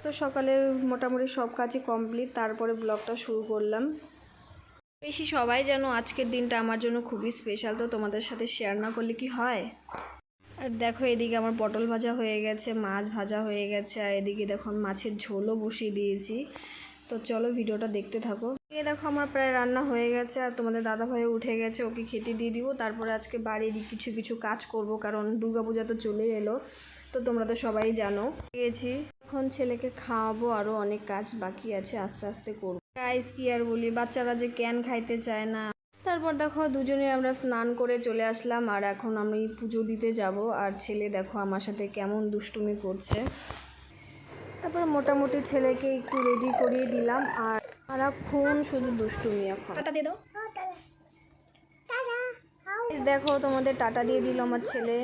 তো সকালের মোটামুটি সব কাজই কমপ্লিট, তারপরে ব্লগটা শুরু করলাম। বেশি সবাই জানো আজকের দিনটা আমার জন্য খুবই স্পেশাল, তো তোমাদের সাথে শেয়ার না করলে কি হয়। আর দেখো এদিকে আমার পটল ভাজা হয়ে গেছে, মাছ ভাজা হয়ে গেছে, আর এদিকে দেখো আমি মাছের ঝোলও বসিয়ে দিয়েছি। তো চলো ভিডিওটা দেখতে থাকো। এই দেখো আমার প্রায় রান্না হয়ে গেছে, আর তোমাদের দাদাভাই উঠে গেছে, ওকে খেতে দিয়ে দিব। তারপরে আজকে বাড়ির কিছু কিছু কাজ করব, কারণ দুর্গাপূজা তো চলে এলো, তো তোমরা তো সবাই জানো। গেছি এখন ছেলেকে খাওয়াবো, আরও অনেক কাজ বাকি আছে, আস্তে আস্তে করবো। গাইস কি আর বলি, বাচ্চারা যে ক্যান খাইতে চায় না। তারপর দেখো দুজনে আমরা স্নান করে চলে আসলাম, আর এখন আমি পুজো দিতে যাব। আর ছেলে দেখো আমার সাথে কেমন দুষ্টুমি করছে। তারপর মোটামুটি ছেলেকে একটু রেডি করিয়ে দিলাম, আর সারাক্ষণ শুধু দুষ্টুমি। এখন টাটা দিয়ে দাও। দেখো তোমাদের টাটা দিয়ে দিল আমার ছেলে।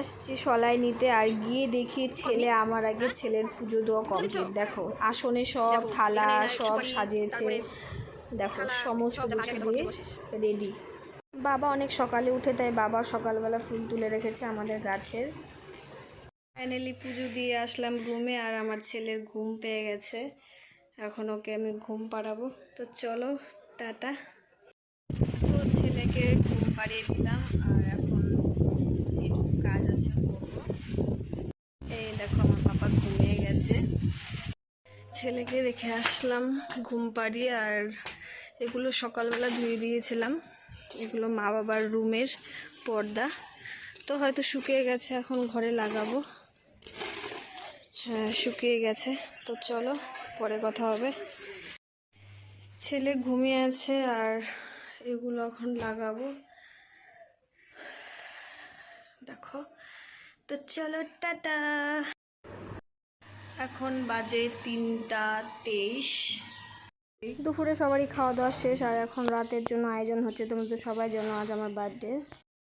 আসছি সলাই নিতে, আর গিয়ে দেখি ছেলে আমার আগে, ছেলের পুজো দেওয়া কমপ্লিট। দেখো আসনে সব থালা সব সাজিয়েছে, দেখো সমস্ত কিছু দিয়ে রেডি। বাবা অনেক সকালে উঠে, তাই বাবা সকালবেলা ফুল তুলে রেখেছে আমাদের গাছের। ফাইনালি পুজো দিয়ে আসলাম রুমে, আর আমার ছেলের ঘুম পেয়ে গেছে, এখন ওকে আমি ঘুম পাড়াবো। তো চলো টাটা। তো ছেলেকে ঘুম পাড়িয়ে দিলাম, আর এখন যেটুকু কাজ আছে করবো। এই দেখো আমার পাপা ঘুমিয়ে গেছে, ছেলেকে রেখে আসলাম ঘুম পাড়িয়ে। আর এগুলো সকালবেলা ধুয়ে দিয়েছিলাম, এগুলো মা বাবার রুমের পর্দা, তো হয়তো শুকিয়ে গেছে, এখন ঘরে লাগাবো। হ্যাঁ শুকিয়ে গেছে। তো চলো পরে কথা হবে। ছেলে ঘুমিয়ে আছে, আর এগুলো এখন লাগাবো, দেখো। তো চলো টাটা। এখন বাজে 3টা 23। দুপুরে সবারই খাওয়া দাওয়া শেষ, আর এখন রাতের জন্য আয়োজন হচ্ছে। তোমরা তো সবাই জানো আজ আমার বার্থডে।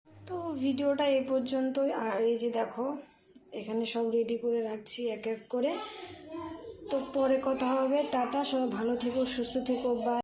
তো ভিডিওটা এই পর্যন্তই। আর এই যে দেখো এখানে সব রেডি করে রাখছি এক এক করে। তো পরে কথা হবে, টাটা। সবাই ভালো থেকো, সুস্থ থেকো, বাই।